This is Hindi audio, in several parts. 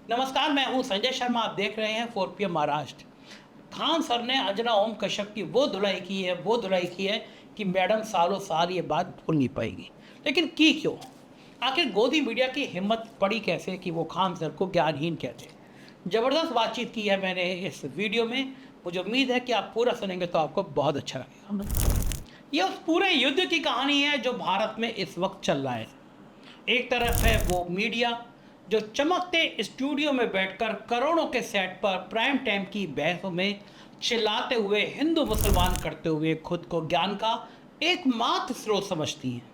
नमस्कार, मैं हूं संजय शर्मा। आप देख रहे हैं 4 PM महाराष्ट्र। खान सर ने अंजना ओम कश्यप की वो धुलाई की है कि मैडम सालों साल ये बात भूल नहीं पाएगी। लेकिन की क्यों? आखिर गोदी मीडिया की हिम्मत पड़ी कैसे कि वो खान सर को ज्ञानहीन कहते? ज़बरदस्त बातचीत की है मैंने इस वीडियो में। मुझे उम्मीद है कि आप पूरा सुनेंगे तो आपको बहुत अच्छा लगेगा। ये उस पूरे युद्ध की कहानी है जो भारत में इस वक्त चल रहा है। एक तरफ है वो मीडिया जो चमकते स्टूडियो में बैठकर करोड़ों के सेट पर प्राइम टाइम की बहसों में चिल्लाते हुए हिंदू मुसलमान करते हुए खुद को ज्ञान का एकमात्र स्रोत समझती हैं।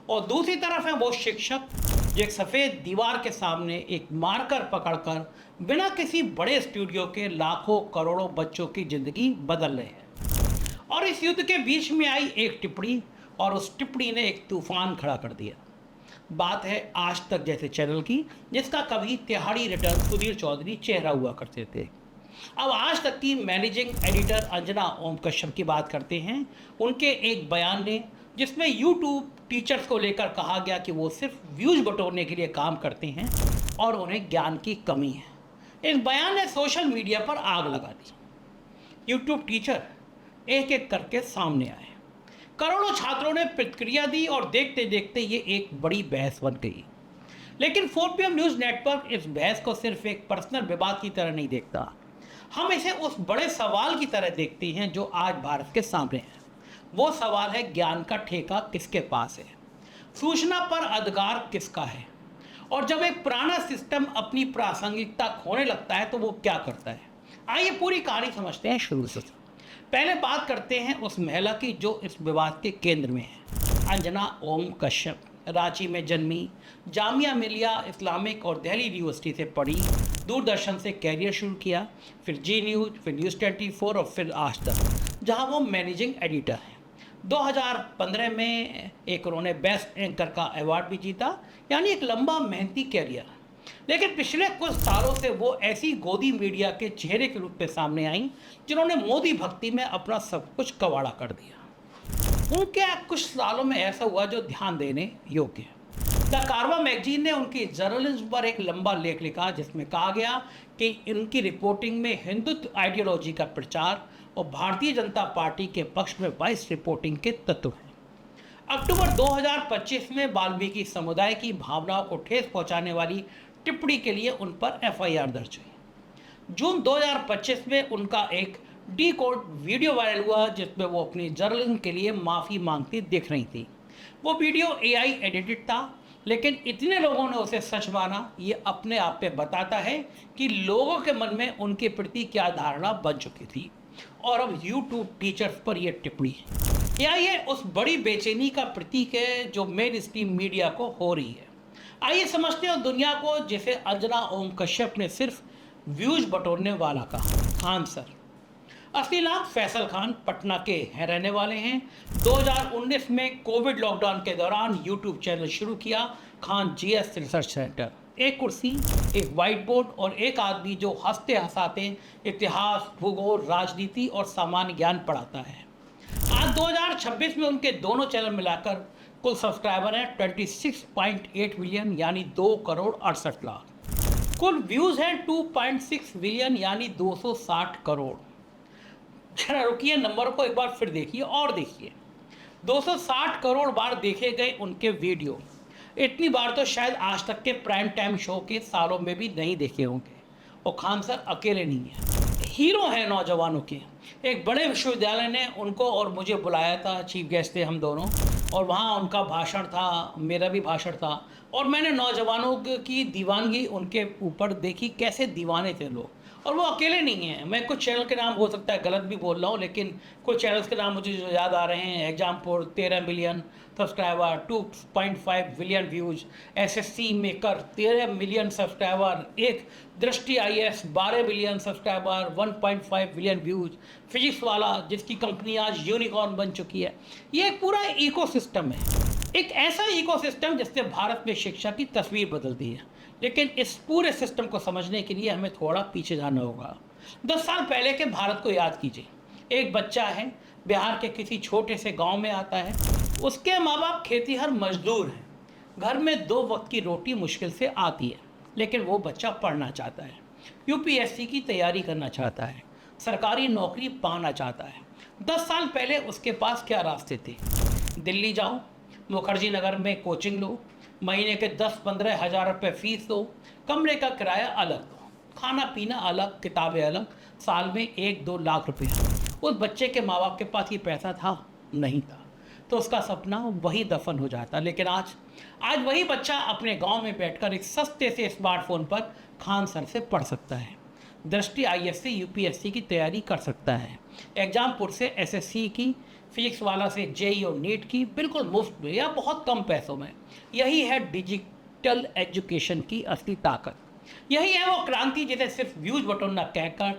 और दूसरी तरफ है वो शिक्षक जो एक सफ़ेद दीवार के सामने एक मार्कर पकड़कर बिना किसी बड़े स्टूडियो के लाखों करोड़ों बच्चों की ज़िंदगी बदल रहे हैं। और इस युद्ध के बीच में आई एक टिप्पणी, और उस टिप्पणी ने एक तूफान खड़ा कर दिया। बात है आज तक जैसे चैनल की, जिसका कभी तिहाड़ी रिटर्न सुधीर चौधरी चेहरा हुआ करते थे। अब आज तक की मैनेजिंग एडिटर अंजना ओम कश्यप की बात करते हैं। उनके एक बयान ने जिसमें यूट्यूब टीचर्स को लेकर कहा गया कि वो सिर्फ व्यूज बटोरने के लिए काम करते हैं और उन्हें ज्ञान की कमी है। इस बयान ने सोशल मीडिया पर आग लगा दी। यूट्यूब टीचर एक एक करके सामने आए, करोड़ों छात्रों ने प्रतिक्रिया दी और देखते देखते ये एक बड़ी बहस बन गई। लेकिन 4PM न्यूज़ नेटवर्क इस बहस को सिर्फ एक पर्सनल विवाद की तरह नहीं देखता। हम इसे उस बड़े सवाल की तरह देखते हैं जो आज भारत के सामने है। वो सवाल है, ज्ञान का ठेका किसके पास है? सूचना पर अधिकार किसका है? और जब एक पुराना सिस्टम अपनी प्रासंगिकता खोने लगता है तो वो क्या करता है? आइए पूरी कहानी समझते हैं शुरू से। पहले बात करते हैं उस महिला की जो इस विवाद के केंद्र में है। अंजना ओम कश्यप रांची में जन्मी, जामिया मिलिया इस्लामिक और दिल्ली यूनिवर्सिटी से पढ़ी, दूरदर्शन से कैरियर शुरू किया, फिर जी न्यूज़, फिर न्यूज़ 24 और फिर आज तक, जहां वो मैनेजिंग एडिटर हैं। 2015 में एक उन्होंने बेस्ट एंकर का अवार्ड भी जीता, यानी एक लंबा मेहनती कैरियर। लेकिन पिछले कुछ सालों से वो ऐसी गोदी मीडिया के चेहरे के रूप में सामने आई जिन्होंने मोदी भक्ति में अपना सब कुछ कवाड़ा कर दिया। उनके कुछ सालों में ऐसा हुआ जो ध्यान देने योग्य है। द कारवा मैगजीन ने उनकी जर्नलिज्म पर एक लंबा लेख लिखा जिसमें कहा गया कि इनकी रिपोर्टिंग में हिंदुत्व आइडियोलॉजी का प्रचार और भारतीय जनता पार्टी के पक्ष में वाइस रिपोर्टिंग के तत्व हैं। अक्टूबर 2025 में वाल्मीकि समुदाय की भावनाओं को ठेस पहुंचाने वाली टिप्पणी के लिए उन पर FIR दर्ज हुई। जून 2025 में उनका एक कोड वीडियो वायरल हुआ जिसमें वो अपनी जर्नलिज्म के लिए माफ़ी मांगती दिख रही थी। वो वीडियो AI एडिटेड था, लेकिन इतने लोगों ने उसे सच माना। ये अपने आप पे बताता है कि लोगों के मन में उनके प्रति क्या धारणा बन चुकी थी। और अब यूट्यूब टीचर्स पर यह टिप्पणी है, या ये उस बड़ी बेचैनी का प्रतीक है जो मेन स्ट्रीम मीडिया को हो रही है। आइए समझते हैं दुनिया को जिसे अंजना ओम कश्यप ने सिर्फ व्यूज बटोरने वाला कहा। खान सर, असली नाम फैसल खान, पटना के हैं रहने वाले हैं। 2019 में कोविड लॉकडाउन के दौरान यूट्यूब चैनल शुरू किया, खान GS रिसर्च सेंटर। एक कुर्सी, एक व्हाइट बोर्ड और एक आदमी जो हंसते हंसाते इतिहास, भूगोल, राजनीति और सामान्य ज्ञान पढ़ाता है। आज 2026 में उनके दोनों चैनल मिलाकर कुल सब्सक्राइबर हैं 26.8 मिलियन, यानी 2,68,00,000। कुल व्यूज़ हैं 2.6 बिलियन, यानी 260 करोड़। जरा रुकिए, नंबर को एक बार फिर देखिए और देखिए। 260 करोड़ बार देखे गए उनके वीडियो। इतनी बार तो शायद आज तक के प्राइम टाइम शो के सालों में भी नहीं देखे होंगे। और खान सर अकेले नहीं है, हीरो हैं नौजवानों के। एक बड़े विश्वविद्यालय ने उनको और मुझे बुलाया था, चीफ गेस्ट थे हम दोनों, और वहाँ उनका भाषण था, मेरा भी भाषण था, और मैंने नौजवानों की दीवानगी उनके ऊपर देखी, कैसे दीवाने थे लोग। और वो अकेले नहीं हैं। मैं कुछ चैनल के नाम हो सकता है गलत भी बोल रहा हूँ, लेकिन कुछ चैनल्स के नाम मुझे जो याद आ रहे हैं, example 13 million subscriber, 2.5 billion views, SSC maker 13 million subscriber, एक दृष्टि IAS 12 billion subscriber, 1.5 billion views, physics वाला जिसकी कंपनी आज यूनिकॉर्न बन चुकी है। ये एक पूरा इकोसिस्टम है, एक ऐसा इकोसिस्टम जिसने भारत में शिक्षा की तस्वीर बदल दी है। लेकिन इस पूरे सिस्टम को समझने के लिए हमें थोड़ा पीछे जाना होगा। 10 साल पहले के भारत को याद कीजिए। एक बच्चा है, बिहार के किसी छोटे से गांव में आता है। उसके माँ बाप खेतीहर मजदूर हैं। घर में 2 वक्त की रोटी मुश्किल से आती है। लेकिन वो बच्चा पढ़ना चाहता है, यूपीएससी की तैयारी करना चाहता है, सरकारी नौकरी पाना चाहता है। 10 साल पहले उसके पास क्या रास्ते थे? दिल्ली जाओ, मुखर्जी नगर में कोचिंग लो, महीने के 10-15 हज़ार रुपये फीस दो, कमरे का किराया अलग दो, खाना पीना अलग, किताबें अलग, साल में 1-2 लाख रुपये। उस बच्चे के माँ बाप के पास ये पैसा था? नहीं था। तो उसका सपना वही दफन हो जाता। लेकिन आज वही बच्चा अपने गांव में बैठकर एक सस्ते से स्मार्टफोन पर खान सर से पढ़ सकता है, दृष्टि आईएएस से यूपीएससी की तैयारी कर सकता है, एग्जामपुर से एसएससी की, फिजिक्स वाला से जेई और नीट की, बिल्कुल मुफ्त में या बहुत कम पैसों में। यही है डिजिटल एजुकेशन की असली ताकत। यही है वो क्रांति जिसे सिर्फ व्यूज बटोरना कहकर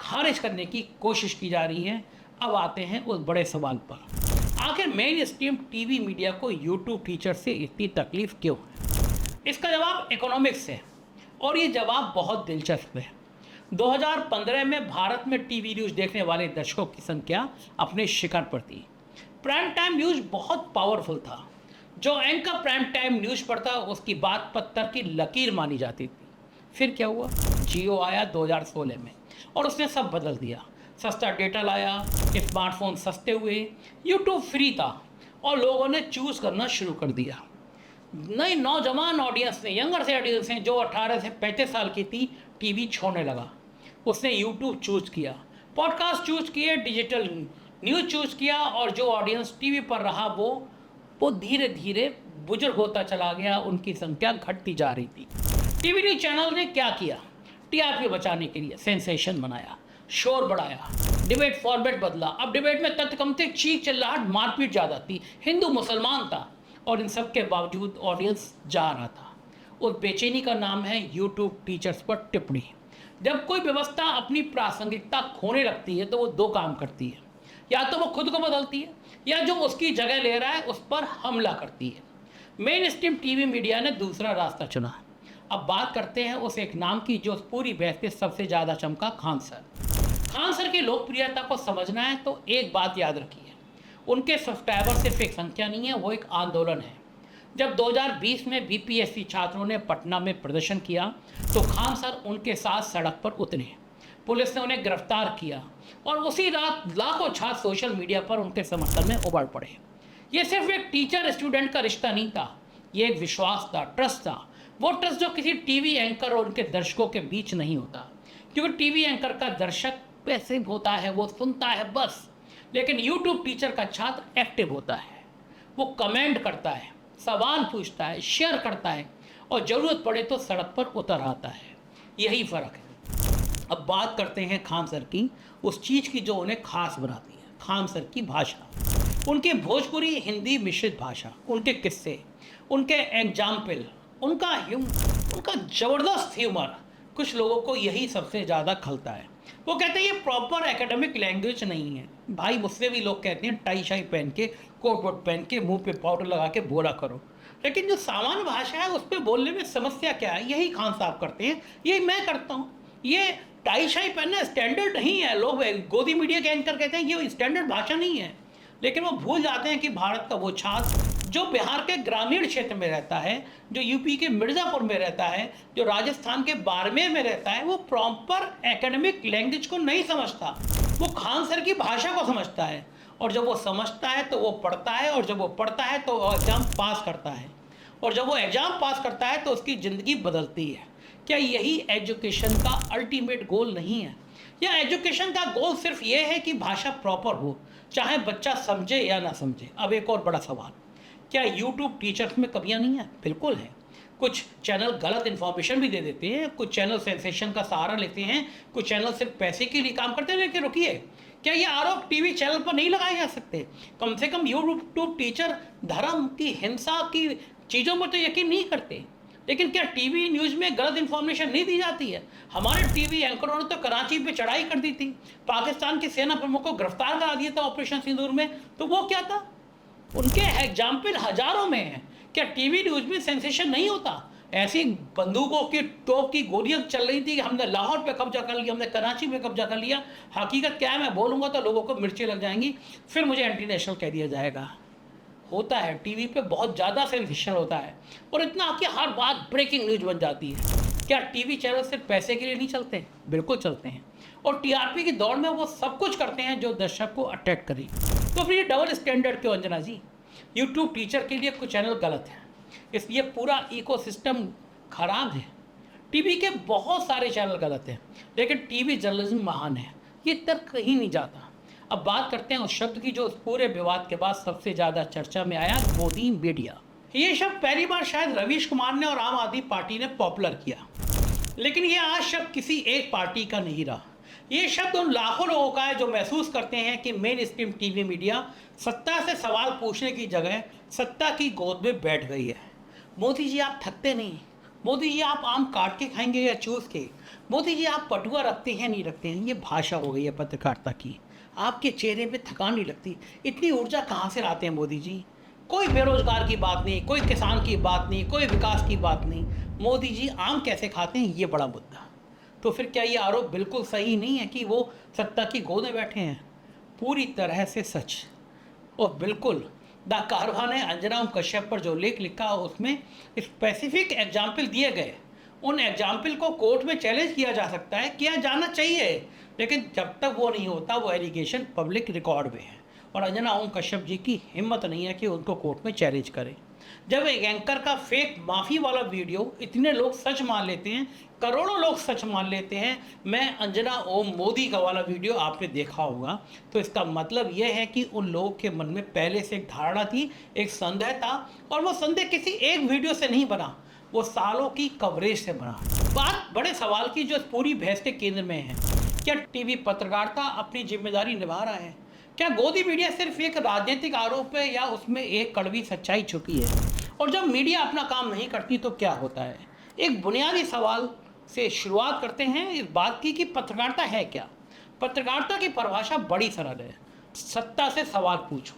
खारिज करने की कोशिश की जा रही है। अब आते हैं उस बड़े सवाल पर, आखिर मेन स्ट्रीम टीवी मीडिया को यूट्यूब टीचर से इतनी तकलीफ क्यों है? इसका जवाब इकोनॉमिक्स है, और ये जवाब बहुत दिलचस्प है। 2015 में भारत में टीवी न्यूज़ देखने वाले दर्शकों की संख्या अपने शिखर पर थी। प्राइम टाइम न्यूज़ बहुत पावरफुल था। जो एंकर प्राइम टाइम न्यूज़ पढ़ता उसकी बात पत्थर की लकीर मानी जाती थी। फिर क्या हुआ? जियो आया 2016 में और उसने सब बदल दिया। सस्ता डेटा लाया, स्मार्टफोन सस्ते हुए, यूट्यूब फ्री था और लोगों ने चूज़ करना शुरू कर दिया। नई नौजवान ऑडियंस ने, यंगर से ऑडियंस ने, जो 18 से 35 साल की थी, टीवी छोड़ने लगा। उसने यूट्यूब चूज़ किया, पॉडकास्ट चूज़ किए, डिजिटल न्यूज़ चूज़ किया, और जो ऑडियंस टीवी पर रहा वो धीरे धीरे बुजुर्ग होता चला गया। उनकी संख्या घटती जा रही थी। टीवी न्यूज़ चैनल ने क्या किया? टीआरपी बचाने के लिए सेंसेशन बनाया, शोर बढ़ाया, डिबेट फॉर्मेट बदला। अब डिबेट में तथ्य कम थे, चीख चिल्लाहट, मारपीट ज़्यादा थी, हिंदू मुसलमान था, और इन सब के बावजूद ऑडियंस जा रहा था। उस बेचैनी का नाम है यूट्यूब टीचर्स पर टिप्पणी। जब कोई व्यवस्था अपनी प्रासंगिकता खोने लगती है तो वो दो काम करती है, या तो वो खुद को बदलती है या जो उसकी जगह ले रहा है उस पर हमला करती है। मेन स्ट्रीम टीवी मीडिया ने दूसरा रास्ता चुना। अब बात करते हैं उस एक नाम की जो पूरी बहस पे सबसे ज़्यादा चमका, खान सर। खान सर की लोकप्रियता को समझना है तो एक बात याद रखिए, उनके सब्सक्राइबर सिर्फ एक संख्या नहीं है, वो एक आंदोलन है। जब 2020 में बीपीएससी छात्रों ने पटना में प्रदर्शन किया तो खान सर उनके साथ सड़क पर उतरे। पुलिस ने उन्हें गिरफ्तार किया और उसी रात लाखों छात्र सोशल मीडिया पर उनके समर्थन में उमड़ पड़े। ये सिर्फ एक टीचर स्टूडेंट का रिश्ता नहीं था, ये एक विश्वास था, ट्रस्ट था। वो ट्रस्ट जो किसी टीवी एंकर और उनके दर्शकों के बीच नहीं होता, क्योंकि टीवी एंकर का दर्शक पैसिव होता है, वो सुनता है बस, लेकिन यूट्यूब टीचर का छात्र एक्टिव होता है। वो कमेंट करता है, सवाल पूछता है, शेयर करता है और ज़रूरत पड़े तो सड़क पर उतर आता है। यही फ़र्क है। अब बात करते हैं खान सर की, उस चीज़ की जो उन्हें खास बनाती है, खान सर की भाषा, उनकी भोजपुरी हिंदी मिश्रित भाषा, उनके किस्से, उनके एग्जाम्पल, उनका ज़बरदस्त ह्यूमर। कुछ लोगों को यही सबसे ज़्यादा खलता है। वो कहते हैं ये प्रॉपर एकेडमिक लैंग्वेज नहीं है। भाई मुझसे भी लोग कहते हैं टाई शाई पहन के, कोट वोट पहन के, मुंह पे पाउडर लगा के बोला करो, लेकिन जो सामान्य भाषा है उस पर बोलने में समस्या क्या है? यही खान साहब करते हैं, यही मैं करता हूँ। ये टाई शाई पहनना स्टैंडर्ड नहीं है। लोग गोदी मीडिया के एंकर कहते हैं ये स्टैंडर्ड भाषा नहीं है, लेकिन वो भूल जाते हैं कि भारत का वो छात्र जो बिहार के ग्रामीण क्षेत्र में रहता है, जो यूपी के मिर्ज़ापुर में रहता है, जो राजस्थान के बाड़मेर में रहता है, वो प्रॉपर एकेडमिक लैंग्वेज को नहीं समझता। वो खान सर की भाषा को समझता है, और जब वो समझता है तो वो पढ़ता है, और जब वो पढ़ता है तो वो एग्ज़ाम पास करता है, और जब वो एग्ज़ाम पास करता है तो उसकी ज़िंदगी बदलती है। क्या यही एजुकेशन का अल्टीमेट गोल नहीं है? या एजुकेशन का गोल सिर्फ ये है कि भाषा प्रॉपर हो, चाहे बच्चा समझे या ना समझे? अब एक और बड़ा सवाल, क्या यूट्यूब टीचर्स में कमियां नहीं है? बिल्कुल है। कुछ चैनल गलत इन्फॉर्मेशन भी दे देते हैं, कुछ चैनल सेंसेशन का सहारा लेते हैं, कुछ चैनल सिर्फ पैसे के लिए काम करते हैं। लेकिन रुकिए, क्या ये आरोप टीवी चैनल पर नहीं लगाए जा सकते? कम से कम यूट्यूब टीचर धर्म की, हिंसा की चीज़ों पर तो यकीन नहीं करते, लेकिन क्या टीवी न्यूज़ में गलत इन्फॉर्मेशन नहीं दी जाती है? हमारे टीवी एंकरों ने तो कराची पे चढ़ाई कर दी थी, पाकिस्तान के सेना प्रमुख को गिरफ्तार करा दिया था ऑपरेशन सिंदूर में, तो वो क्या था? उनके एग्जाम्पल हजारों में हैं। क्या टीवी न्यूज़ में सेंसेशन नहीं होता? ऐसी बंदूकों की, तोप की गोलियां चल रही थी कि हमने लाहौर पे कब्जा कर लिया, हमने कराची में कब्जा कर लिया। हकीकत क्या है मैं बोलूँगा तो लोगों को मिर्चें लग जाएंगी, फिर मुझे एंटी नेशनल कह दिया जाएगा। होता है, टीवी पे बहुत ज़्यादा सेंसेशन होता है, और इतना कि हर बात ब्रेकिंग न्यूज़ बन जाती है। क्या टीवी चैनल सिर्फ पैसे के लिए नहीं चलते? बिल्कुल चलते हैं, और टीआरपी की दौड़ में वो सब कुछ करते हैं जो दर्शक को अट्रैक्ट करे। तो फिर ये डबल स्टैंडर्ड क्यों अंजना जी? यूट्यूब टीचर के लिए कुछ चैनल गलत है, इसलिए पूरा इकोसिस्टम खराब है। टीवी के बहुत सारे चैनल गलत हैं, लेकिन टीवी जर्नलिज्म महान है, ये तर्क कहीं नहीं जाता। अब बात करते हैं उस शब्द की जो उस पूरे विवाद के बाद सबसे ज़्यादा चर्चा में आया, गोदी मीडिया। ये शब्द पहली बार शायद रवीश कुमार ने और आम आदमी पार्टी ने पॉपुलर किया, लेकिन ये आज शब्द किसी एक पार्टी का नहीं रहा। ये शब्द उन लाखों लोगों का है जो महसूस करते हैं कि मेन स्ट्रीम टीवी मीडिया सत्ता से सवाल पूछने की जगह सत्ता की गोद में बैठ गई है। मोदी जी आप थकते नहीं, मोदी जी आप आम काट के खाएंगे या चूस के, मोदी जी आप पटुआ रखते हैं नहीं रखते हैं। ये भाषा हो गई है पत्रकारिता की। आपके चेहरे पे थकान नहीं लगती, इतनी ऊर्जा कहाँ से लाते हैं मोदी जी? कोई बेरोजगार की बात नहीं, कोई किसान की बात नहीं, कोई विकास की बात नहीं। मोदी जी आम कैसे खाते हैं, ये बड़ा मुद्दा। तो फिर क्या ये आरोप बिल्कुल सही नहीं है कि वो सत्ता की गोद में बैठे हैं? पूरी तरह से सच। और बिल्कुल द कारवा ने अंजना कश्यप पर जो लेख लिखा उसमें स्पेसिफिक एग्जाम्पल दिए गए। उन एग्जाम्पल को कोर्ट में चैलेंज किया जा सकता है, किया जाना चाहिए, लेकिन जब तक वो नहीं होता वो एलिगेशन पब्लिक रिकॉर्ड में है, और अंजना ओम कश्यप जी की हिम्मत नहीं है कि उनको कोर्ट में चैलेंज करें। जब एक एंकर का फेक माफ़ी वाला वीडियो इतने लोग सच मान लेते हैं, करोड़ों लोग सच मान लेते हैं, मैं अंजना ओम मोदी का वाला वीडियो आपने देखा होगा, तो इसका मतलब यह है कि उन लोगों के मन में पहले से एक धारणा थी, एक संदेह था, और वो संदेह किसी एक वीडियो से नहीं बना, वो सालों की कवरेज से बना। बात बड़े सवाल की जो पूरी बहस के केंद्र में है, क्या टीवी पत्रकारिता अपनी जिम्मेदारी निभा रहा है? क्या गोदी मीडिया सिर्फ एक राजनीतिक आरोप है या उसमें एक कड़वी सच्चाई छुपी है? और जब मीडिया अपना काम नहीं करती तो क्या होता है? एक बुनियादी सवाल से शुरुआत करते हैं इस बात की कि पत्रकारिता है क्या। पत्रकारिता की परिभाषा बड़ी सरल है, सत्ता से सवाल पूछो।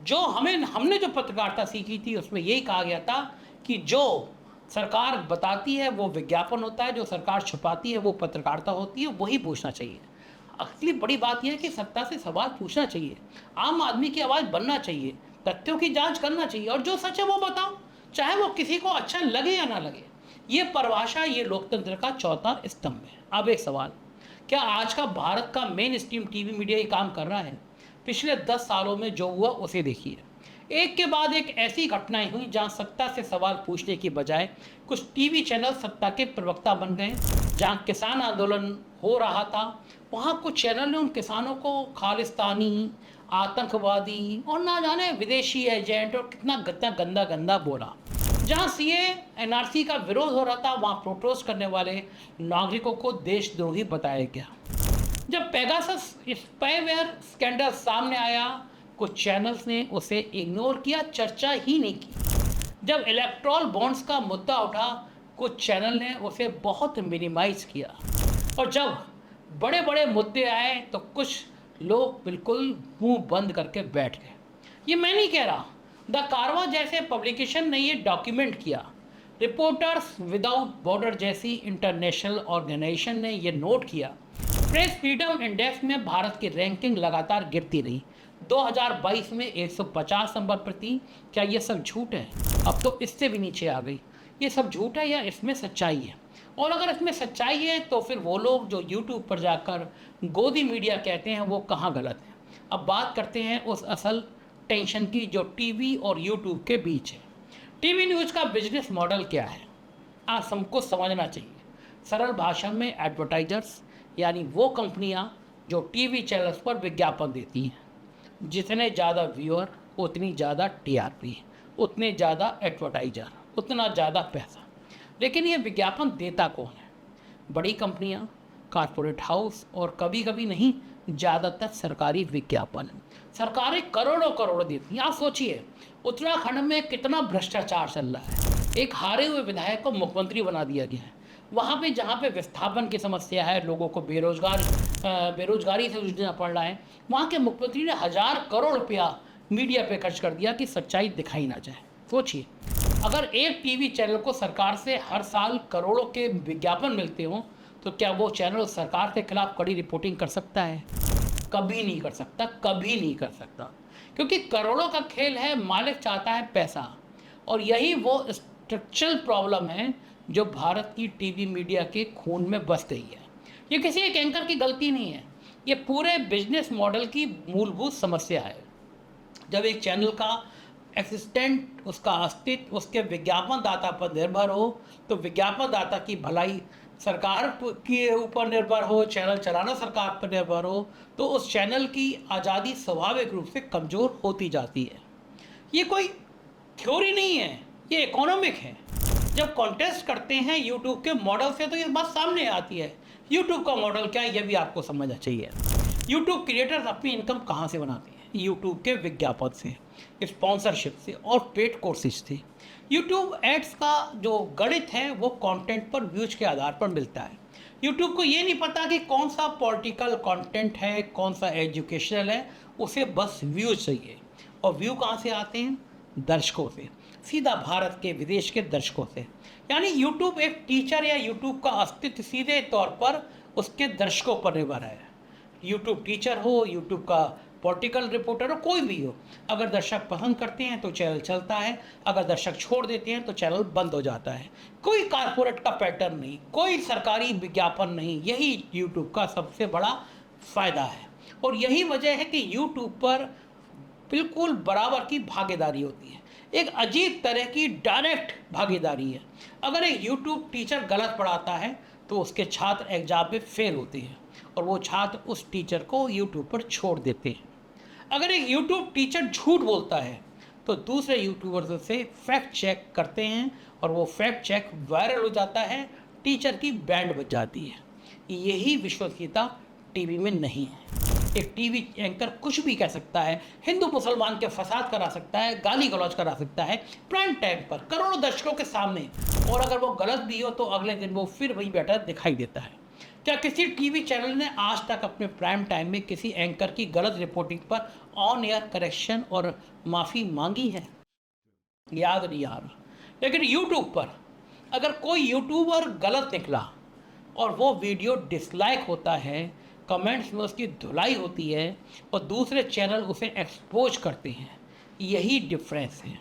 जो हमने जो पत्रकारिता सीखी थी उसमें यही कहा गया था कि जो सरकार बताती है वो विज्ञापन होता है, जो सरकार छुपाती है वो पत्रकारिता होती है, वही पूछना चाहिए। असली बड़ी बात यह है कि सत्ता से सवाल पूछना चाहिए, आम आदमी की आवाज़ बनना चाहिए, तथ्यों की जांच करना चाहिए, और जो सच है वो बताओ, चाहे वो किसी को अच्छा लगे या ना लगे। ये परिभाषा ये लोकतंत्र का चौथा स्तंभ है। अब एक सवाल, क्या आज का भारत का मेन स्ट्रीम टीवी मीडिया ये काम कर रहा है? पिछले 10 सालों में जो हुआ उसे देखिए। एक के बाद एक ऐसी घटनाएं हुई जहां सत्ता से सवाल पूछने की बजाय कुछ टीवी चैनल सत्ता के प्रवक्ता बन गए। जहां किसान आंदोलन हो रहा था वहां कुछ चैनल ने उन किसानों को खालिस्तानी, आतंकवादी और ना जाने विदेशी एजेंट और कितना गंदा गंदा गंदा बोला। जहां सीए एनआरसी का विरोध हो रहा था वहां प्रोटेस्ट करने वाले नागरिकों को देशद्रोही बताया गया। जब पेगासस स्पाईवेयर स्कैंडल सामने आया कुछ चैनल्स ने उसे इग्नोर किया, चर्चा ही नहीं की। जब इलेक्ट्रॉल बॉन्ड्स का मुद्दा उठा कुछ चैनल ने उसे बहुत मिनिमाइज किया, और जब बड़े बड़े मुद्दे आए तो कुछ लोग बिल्कुल मुंह बंद करके बैठ गए। ये मैं नहीं कह रहा, द कारवा जैसे पब्लिकेशन ने ये डॉक्यूमेंट किया, रिपोर्टर्स विदाउट बॉर्डर जैसी इंटरनेशनल ऑर्गेनाइजेशन ने ये नोट किया। प्रेस फ्रीडम इंडेक्स में भारत की रैंकिंग लगातार गिरती रही, 2022 में 150 नंबर पर थी। क्या ये सब झूठ है? अब तो इससे भी नीचे आ गई। ये सब झूठ है या इसमें सच्चाई है? और अगर इसमें सच्चाई है तो फिर वो लोग जो यूट्यूब पर जाकर गोदी मीडिया कहते हैं वो कहाँ गलत है? अब बात करते हैं उस असल टेंशन की जो टीवी और यूट्यूब के बीच है। टीवी न्यूज़ का बिजनेस मॉडल क्या है? आज हमको समझना चाहिए। सरल भाषा में एडवर्टाइजर्स यानी वो कंपनियां जो टीवी चैनल्स पर विज्ञापन देती हैं, जितने ज़्यादा व्यूअर उतनी ज़्यादा टीआरपी, उतने ज़्यादा एडवर्टाइजर, उतना ज़्यादा पैसा। लेकिन ये विज्ञापन देता कौन है? बड़ी कंपनियां, कॉरपोरेट हाउस और कभी कभी नहीं ज़्यादातर सरकारी विज्ञापन। सरकारें करोड़ों करोड़ देती हैं। आप सोचिए उत्तराखंड में कितना भ्रष्टाचार चल रहा है। एक हारे हुए विधायक को मुख्यमंत्री बना दिया गया है। वहाँ पे जहाँ पे विस्थापन की समस्या है, लोगों को बेरोजगारी से जूझना पड़ रहा है, वहाँ के मुख्यमंत्री ने 1000 करोड़ रुपया मीडिया पे खर्च कर दिया कि सच्चाई दिखाई ना जाए। सोचिए अगर एक टीवी चैनल को सरकार से हर साल करोड़ों के विज्ञापन मिलते हों तो क्या वो चैनल सरकार के खिलाफ कड़ी रिपोर्टिंग कर सकता है? कभी नहीं कर सकता, कभी नहीं कर सकता, क्योंकि करोड़ों का खेल है, मालिक चाहता है पैसा। और यही वो स्ट्रक्चरल प्रॉब्लम है जो भारत की टीवी मीडिया के खून में बस गई है। ये किसी एक एंकर की गलती नहीं है, ये पूरे बिजनेस मॉडल की मूलभूत समस्या है। जब एक चैनल का एक्सिस्टेंट, उसका अस्तित्व उसके विज्ञापन दाता पर निर्भर हो, तो विज्ञापन दाता की भलाई सरकार के ऊपर निर्भर हो, चैनल चलाना सरकार पर निर्भर हो, तो उस चैनल की आज़ादी स्वाभाविक रूप से कमज़ोर होती जाती है। ये कोई थ्योरी नहीं है, ये इकोनॉमिक है। जब कॉन्टेस्ट करते हैं यूट्यूब के मॉडल से तो ये बात सामने आती है। यूट्यूब का मॉडल क्या है, ये भी आपको समझना चाहिए। यूट्यूब क्रिएटर्स अपनी इनकम कहाँ से बनाते हैं? यूट्यूब के विज्ञापन से, स्पॉन्सरशिप से और पेड कोर्सेज से। यूट्यूब एड्स का जो गणित है वो कंटेंट पर व्यूज के आधार पर मिलता है। यूट्यूब को ये नहीं पता कि कौन सा पॉलिटिकल कंटेंट है, कौन सा एजुकेशनल है, उसे बस व्यूज चाहिए। और व्यू कहाँ से आते हैं? दर्शकों से, सीधा भारत के विदेश के दर्शकों से। यानी यूट्यूब एक टीचर या यूट्यूब का अस्तित्व सीधे तौर पर उसके दर्शकों पर निर्भर है। यूट्यूब टीचर हो, यूट्यूब का पॉलिटिकल रिपोर्टर हो, कोई भी हो, अगर दर्शक पसंद करते हैं तो चैनल चलता है, अगर दर्शक छोड़ देते हैं तो चैनल बंद हो जाता है। कोई कारपोरेट का पैटर्न नहीं, कोई सरकारी विज्ञापन नहीं। यही यूट्यूब का सबसे बड़ा फ़ायदा है और यही वजह है कि यूट्यूब पर बिल्कुल बराबर की भागीदारी होती है। एक अजीब तरह की डायरेक्ट भागीदारी है। अगर एक यूट्यूब टीचर गलत पढ़ाता है तो उसके छात्र एग्जाम में फेल होते हैं और वो छात्र उस टीचर को यूट्यूब पर छोड़ देते हैं। अगर एक यूट्यूब टीचर झूठ बोलता है तो दूसरे यूट्यूबर्स से फैक्ट चेक करते हैं और वो फैक्ट चेक वायरल हो जाता है, टीचर की बैंड बज जाती है। यही विश्वसनीयता टीवी में नहीं है। एक टीवी एंकर कुछ भी कह सकता है, हिंदू मुसलमान के फसाद करा सकता है, गाली गलौज करा सकता है प्राइम टाइम पर करोड़ों दर्शकों के सामने, और अगर वो गलत भी हो तो अगले दिन वो फिर वहीं बैठा दिखाई देता है। क्या किसी टीवी चैनल ने आज तक अपने प्राइम टाइम में किसी एंकर की गलत रिपोर्टिंग पर ऑन एयर करेक्शन और माफ़ी मांगी है? याद नहीं आ रहा। लेकिन यूट्यूब पर अगर कोई यूट्यूबर गलत निकला और वो वीडियो डिसलाइक होता है, कमेंट्स में उसकी धुलाई होती है और दूसरे चैनल उसे एक्सपोज करते हैं, यही डिफरेंस है।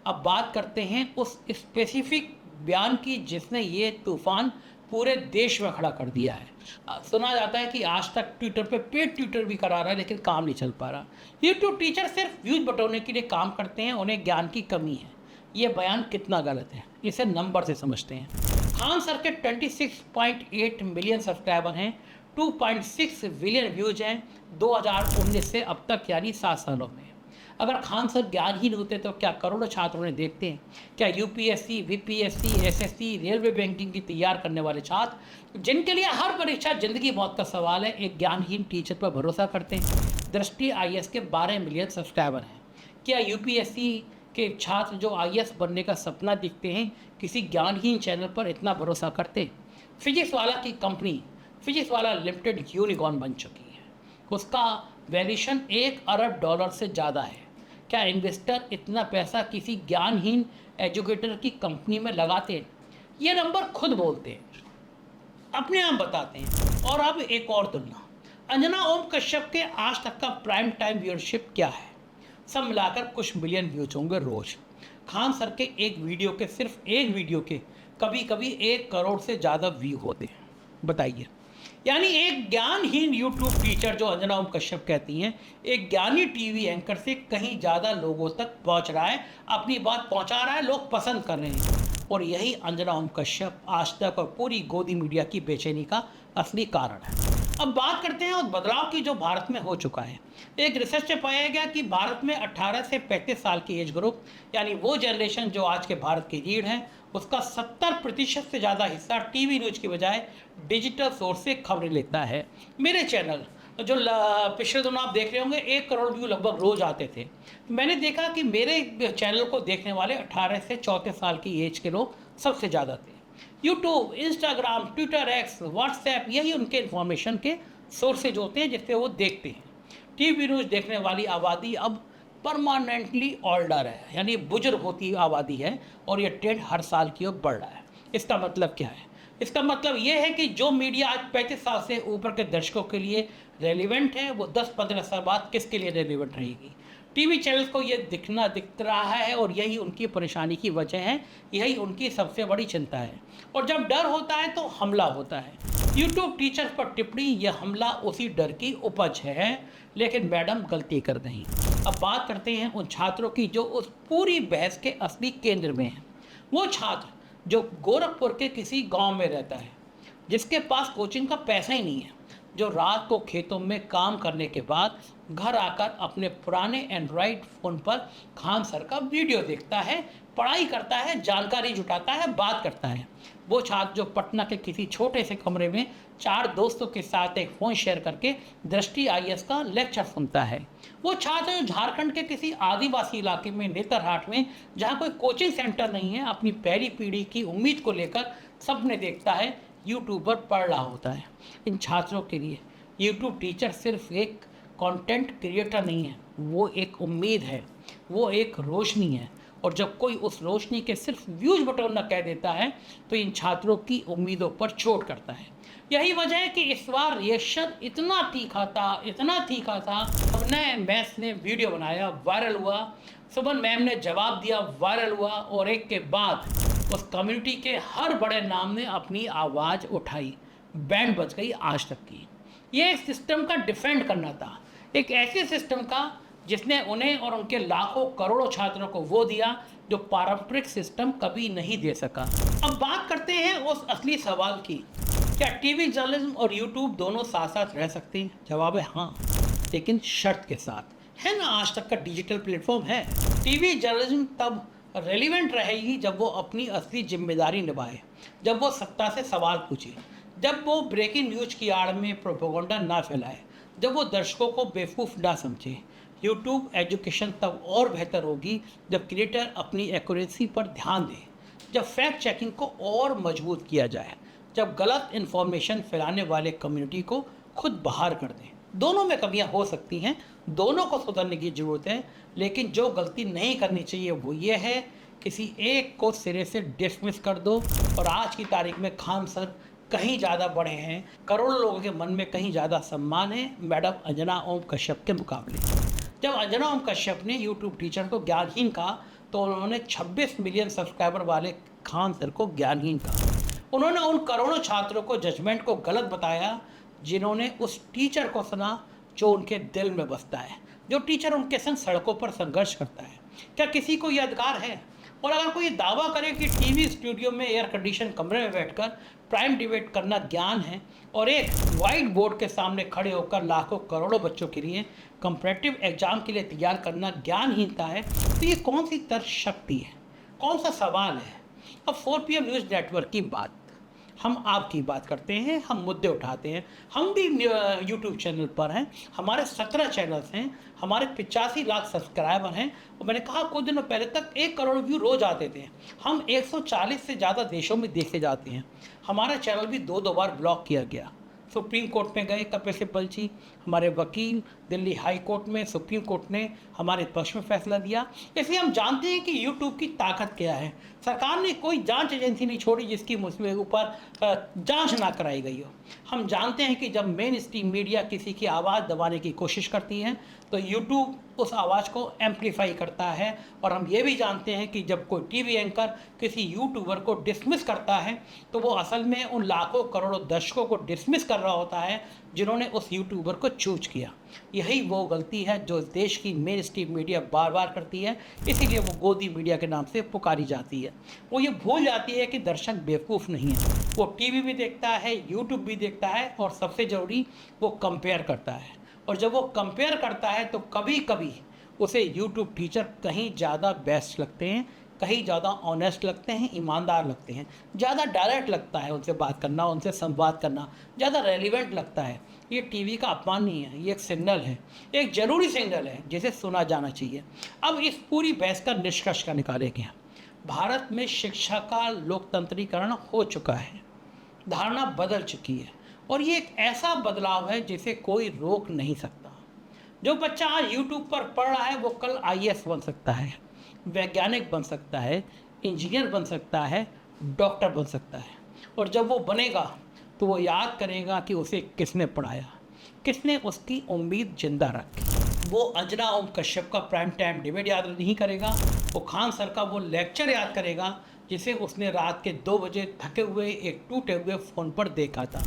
अब बात करते हैं उस स्पेसिफिक बयान की जिसने ये तूफान पूरे देश में खड़ा कर दिया है। सुना जाता है कि आज तक ट्विटर पे पेड ट्विटर भी करा रहा है लेकिन काम नहीं चल पा रहा। यूट्यूब टीचर सिर्फ व्यूज बटोरने के लिए काम करते हैं, उन्हें ज्ञान की कमी है। ये बयान कितना गलत है इसे नंबर से समझते हैं। खान सर के 26.8 मिलियन सब्सक्राइबर हैं, 2.6 बिलियन व्यूज हैं 2019 से अब तक, यानी 7 सालों में। अगर खान सर ज्ञानहीन होते तो क्या करोड़ों छात्र उन्हें देखते हैं? क्या UPSC, VPSC, SSC, railway banking की तैयार करने वाले छात्र जिनके लिए हर परीक्षा जिंदगी मौत का सवाल है, एक ज्ञानहीन टीचर पर भरोसा करते हैं? दृष्टि आईएएस के 12 मिलियन सब्सक्राइबर हैं। क्या यूपीएससी के छात्र जो आईएएस बनने का सपना देखते हैं किसी ज्ञानहीन चैनल पर इतना भरोसा करते? फिजिक्स वाला की कंपनी फिजिक्स वाला लिमिटेड यूनिकॉर्न बन चुकी है, उसका वैल्यूएशन $1 अरब से ज़्यादा है। क्या इन्वेस्टर इतना पैसा किसी ज्ञानहीन एजुकेटर की कंपनी में लगाते हैं? ये नंबर खुद बोलते हैं, अपने आप बताते हैं। और अब एक और तुलना, अंजना ओम कश्यप के आज तक का प्राइम टाइम व्यूअरशिप क्या है? सब मिलाकर कुछ मिलियन व्यूज होंगे रोज। खान सर के एक वीडियो के, सिर्फ एक वीडियो के कभी कभी 1 करोड़ से ज़्यादा व्यू होते हैं। बताइए, यानी एक ज्ञानहीन यूट्यूब टीचर जो अंजना ओम कश्यप कहती हैं, एक ज्ञानी टीवी एंकर से कहीं ज़्यादा लोगों तक पहुंच रहा है, अपनी बात पहुंचा रहा है, लोग पसंद कर रहे हैं। और यही अंजना ओम कश्यप, आज तक और पूरी गोदी मीडिया की बेचैनी का असली कारण है। अब बात करते हैं उस बदलाव की जो भारत में हो चुका है। एक रिसर्च से पाया गया कि भारत में 18 से 35 साल की एज ग्रुप, यानी वो जनरेशन जो आज के भारत की रीढ़ है, उसका 70% से ज़्यादा हिस्सा टीवी न्यूज़ की बजाय डिजिटल सोर्स से खबरें लेता है। मेरे चैनल जो पिछले दिनों आप देख रहे होंगे, 1 करोड़ व्यू लगभग रोज़ आते थे। मैंने देखा कि मेरे चैनल को देखने वाले 18 से 34 साल की एज के लोग सबसे ज़्यादा थे। YouTube, Instagram, Twitter, x, WhatsApp, यही उनके इन्फॉर्मेशन के सोर्सेज होते हैं जिससे वो देखते हैं। टीवी न्यूज़ देखने वाली आबादी अब परमानेंटली ओल्डर है, यानी बुजुर्ग होती आबादी है, और ये ट्रेंड हर साल की ओर बढ़ रहा है। इसका मतलब क्या है? इसका मतलब ये है कि जो मीडिया आज 35 साल से ऊपर के दर्शकों के लिए रेलिवेंट है, वो 10-15 साल बाद किसके लिए रेलिवेंट रहेगी? टीवी चैनल को ये दिख रहा है और यही उनकी परेशानी की वजह है, यही उनकी सबसे बड़ी चिंता है। और जब डर होता है तो हमला होता है। यूट्यूब टीचर पर टिप्पणी, यह हमला उसी डर की उपज है, लेकिन मैडम गलती कर रही। अब बात करते हैं उन छात्रों की जो उस पूरी बहस के असली केंद्र में हैं। वो छात्र जो गोरखपुर के किसी गांव में रहता है, जिसके पास कोचिंग का पैसा ही नहीं है, जो रात को खेतों में काम करने के बाद घर आकर अपने पुराने एंड्रॉयड फ़ोन पर खान सर का वीडियो देखता है, पढ़ाई करता है, जानकारी जुटाता है, बात करता है। वो छात्र जो पटना के किसी छोटे से कमरे में 4 दोस्तों के साथ एक फ़ोन शेयर करके दृष्टि आईएएस का लेक्चर सुनता है। वो छात्र जो झारखंड के किसी आदिवासी इलाके में नेतरहाट में, जहाँ कोई कोचिंग सेंटर नहीं है, अपनी पहली पीढ़ी की उम्मीद को लेकर सपने देखता है, यूट्यूब पर पढ़ रहा होता है। इन छात्रों के लिए यूट्यूब टीचर सिर्फ एक कंटेंट क्रिएटर नहीं है, वो एक उम्मीद है, वो एक रोशनी है। और जब कोई उस रोशनी के सिर्फ व्यूज बटोरना कह देता है तो इन छात्रों की उम्मीदों पर चोट करता है। यही वजह है कि इस बार रिएक्शन इतना तीखा था। अभिनय मैथ ने वीडियो बनाया, वायरल हुआ। सुमन मैम ने जवाब दिया, वायरल हुआ। और एक के बाद उस कम्युनिटी के हर बड़े नाम ने अपनी आवाज़ उठाई। बैंड बज गई आज तक की। ये इस सिस्टम का डिफेंड करना था, एक ऐसे सिस्टम का जिसने उन्हें और उनके लाखों करोड़ों छात्रों को वो दिया जो पारंपरिक सिस्टम कभी नहीं दे सका। अब बात करते हैं उस असली सवाल की, क्या टीवी जर्नलिज्म और यूट्यूब दोनों साथ साथ रह सकते हैं? जवाब है हाँ, लेकिन शर्त के साथ। है ना, आज तक का डिजिटल प्लेटफॉर्म है। टीवी जर्नलिज्म तब रेलिवेंट रहेगी जब वो अपनी असली जिम्मेदारी निभाए, जब वो सत्ता से सवाल पूछे, जब वो ब्रेकिंग न्यूज की आड़ में प्रोपेगेंडा ना फैलाए, जब वो दर्शकों को बेवकूफ़ ना समझे। यूट्यूब एजुकेशन तब और बेहतर होगी जब क्रिएटर अपनी एक्यूरेसी पर ध्यान दें, जब फैक्ट चेकिंग को और मजबूत किया जाए, जब गलत इन्फॉर्मेशन फैलाने वाले कम्युनिटी को खुद बाहर कर दें। दोनों में कमियां हो सकती हैं, दोनों को सुधरने की ज़रूरत है, लेकिन जो गलती नहीं करनी चाहिए वो ये है किसी एक को सिरे से डिसमिस कर दो। और आज की तारीख में खान सर कहीं ज़्यादा बड़े हैं, करोड़ों लोगों के मन में कहीं ज़्यादा सम्मान है मैडम अंजना ओम कश्यप के मुकाबले। जब अंजना ओम कश्यप ने यूट्यूब टीचर को ज्ञानहीन कहा तो उन्होंने 26 मिलियन सब्सक्राइबर वाले खान सर को ज्ञानहीन कहा। उन्होंने उन करोड़ों छात्रों को जजमेंट को गलत बताया जिन्होंने उस टीचर को सुना जो उनके दिल में बसता है, जो टीचर उनके संग सड़कों पर संघर्ष करता है। क्या किसी को यह अधिकार है? और अगर कोई दावा करे कि टीवी स्टूडियो में एयर कंडीशन कमरे में बैठकर प्राइम डिबेट करना ज्ञान है और एक वाइट बोर्ड के सामने खड़े होकर लाखों करोड़ों बच्चों के लिए कंपैरेटिव एग्जाम के लिए तैयार करना ज्ञानहीनता है, तो ये कौन सी तर्क शक्ति है, कौन सा सवाल है? अब 4 PM न्यूज़ नेटवर्क की बात, हम आपकी बात करते हैं, हम मुद्दे उठाते हैं। हम भी यूट्यूब चैनल पर हैं, हमारे 17 चैनल्स हैं, हमारे 85 लाख सब्सक्राइबर हैं। और मैंने कहा कुछ दिनों पहले तक 1 करोड़ व्यू रोज़ आते थे। हम 140 से ज़्यादा देशों में देखे जाते हैं। हमारा चैनल भी 2 बार ब्लॉक किया गया। सुप्रीम कोर्ट में गए कपिल सिब्बल जी, हमारे वकील, दिल्ली हाई कोर्ट में, सुप्रीम कोर्ट ने हमारे पक्ष में फैसला दिया। इसलिए हम जानते हैं कि यूट्यूब की ताकत क्या है। सरकार ने कोई जांच एजेंसी नहीं छोड़ी जिसकी मुझे ऊपर जांच ना कराई गई हो। हम जानते हैं कि जब मेन स्ट्रीम मीडिया किसी की आवाज़ दबाने की कोशिश करती है तो यूट्यूब उस आवाज़ को एम्पलीफाई करता है। और हम ये भी जानते हैं कि जब कोई टीवी एंकर किसी यूट्यूबर को डिसमिस करता है तो वो असल में उन लाखों करोड़ों दर्शकों को डिसमिस कर रहा होता है जिन्होंने उस यूट्यूबर को चूज किया। यही वो गलती है जो देश की मेन स्ट्रीम मीडिया बार बार करती है, इसीलिए वो गोदी मीडिया के नाम से पुकारी जाती है। वो ये भूल जाती है कि दर्शक बेवकूफ़ नहीं है, वो टीवी भी देखता है, यूट्यूब भी देखता है और सबसे ज़रूरी वो कंपेयर करता है। और जब वो कंपेयर करता है तो कभी कभी उसे यूट्यूब टीचर कहीं ज़्यादा बेस्ट लगते हैं, कहीं ज़्यादा ऑनेस्ट लगते हैं, ईमानदार लगते हैं, ज़्यादा डायरेक्ट लगता है उनसे बात करना, उनसे संवाद करना ज़्यादा रेलिवेंट लगता है। ये टीवी का अपमान नहीं है, ये एक सिग्नल है, एक ज़रूरी सिग्नल है जिसे सुना जाना चाहिए। अब इस पूरी बहस का निष्कर्ष का निकाले गया, भारत में शिक्षा का लोकतंत्रीकरण हो चुका है, धारणा बदल चुकी है और ये एक ऐसा बदलाव है जिसे कोई रोक नहीं सकता। जो बच्चा आज यूट्यूब पर पढ़ रहा है वो कल IAS बन सकता है, वैज्ञानिक बन सकता है, इंजीनियर बन सकता है, डॉक्टर बन सकता है। और जब वो बनेगा तो वो याद करेगा कि उसे किसने पढ़ाया, किसने उसकी उम्मीद जिंदा रखी। वो अंजना ओम कश्यप का प्राइम टाइम डिबेट याद नहीं करेगा, वो खान सर का वो लेक्चर याद करेगा जिसे उसने रात के 2 बजे थके हुए एक टूटे हुए फ़ोन पर देखा था।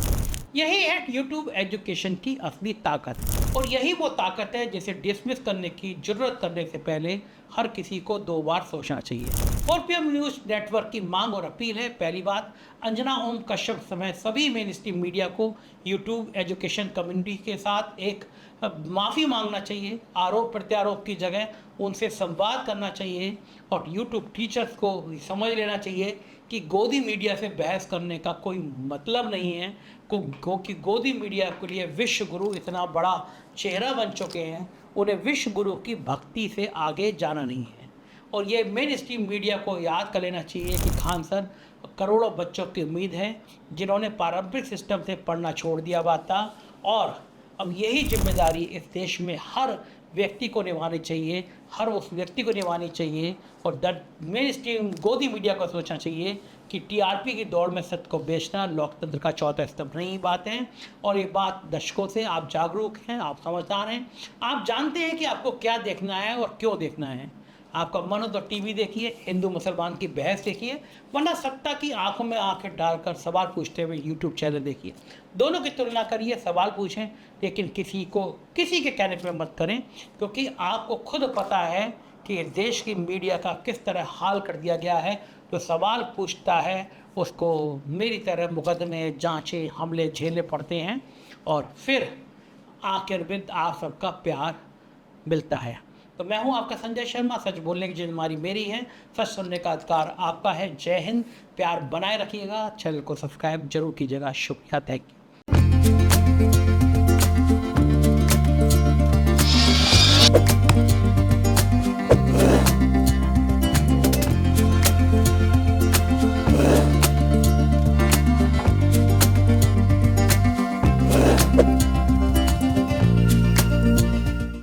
यही है यूट्यूब एजुकेशन की असली ताकत, और यही वो ताकत है जिसे डिसमिस करने की जरूरत करने से पहले हर किसी को 2 बार सोचना चाहिए। 4PM न्यूज़ नेटवर्क की मांग और अपील है, पहली बात, अंजना ओम कश्यप समेत सभी मेन स्ट्रीम मीडिया को यूट्यूब एजुकेशन कम्युनिटी के साथ एक माफ़ी मांगना चाहिए, आरोप प्रत्यारोप की जगह उनसे संवाद करना चाहिए, और यूट्यूब टीचर्स को समझ लेना चाहिए कि गोदी मीडिया से बहस करने का कोई मतलब नहीं है, क्योंकि गोदी मीडिया के लिए विश्व गुरु इतना बड़ा चेहरा बन चुके हैं, उन्हें विश्व गुरु की भक्ति से आगे जाना नहीं है। और ये मेन स्ट्रीम मीडिया को याद कर लेना चाहिए कि खान सर करोड़ों बच्चों की उम्मीद है जिन्होंने पारंपरिक सिस्टम से पढ़ना छोड़ दिया हुआ था, और अब यही जिम्मेदारी इस देश में हर व्यक्ति को निभानी चाहिए, हर उस व्यक्ति को निभानी चाहिए, और मेन स्ट्रीम गोदी मीडिया को सोचना चाहिए कि टीआरपी की दौड़ में सत्य को बेचना लोकतंत्र का चौथा स्तंभ नहीं बात है। और ये बात दशकों से आप जागरूक हैं, आप समझदार हैं, आप जानते हैं कि आपको क्या देखना है और क्यों देखना है। आपका मन हो तो टीवी देखिए, हिंदू मुसलमान की बहस देखिए, वरना सत्ता की आंखों में आंखें डालकर सवाल पूछते हुए यूट्यूब चैनल देखिए। दोनों की तुलना करिए, सवाल पूछें, लेकिन किसी के कहने पे मत करें, क्योंकि आपको खुद पता है कि देश की मीडिया का किस तरह हाल कर दिया गया है। जो सवाल पूछता है उसको मेरी तरह मुकदमे, जांचें, हमले झेलने पड़ते हैं, और फिर आखिर में आप सबका प्यार मिलता है। तो मैं हूं आपका संजय शर्मा, सच बोलने की जिम्मेदारी मेरी है, सच सुनने का अधिकार आपका है। जय हिंद, प्यार बनाए रखिएगा, चैनल को सब्सक्राइब जरूर कीजिएगा। शुक्रिया, थैंक यू।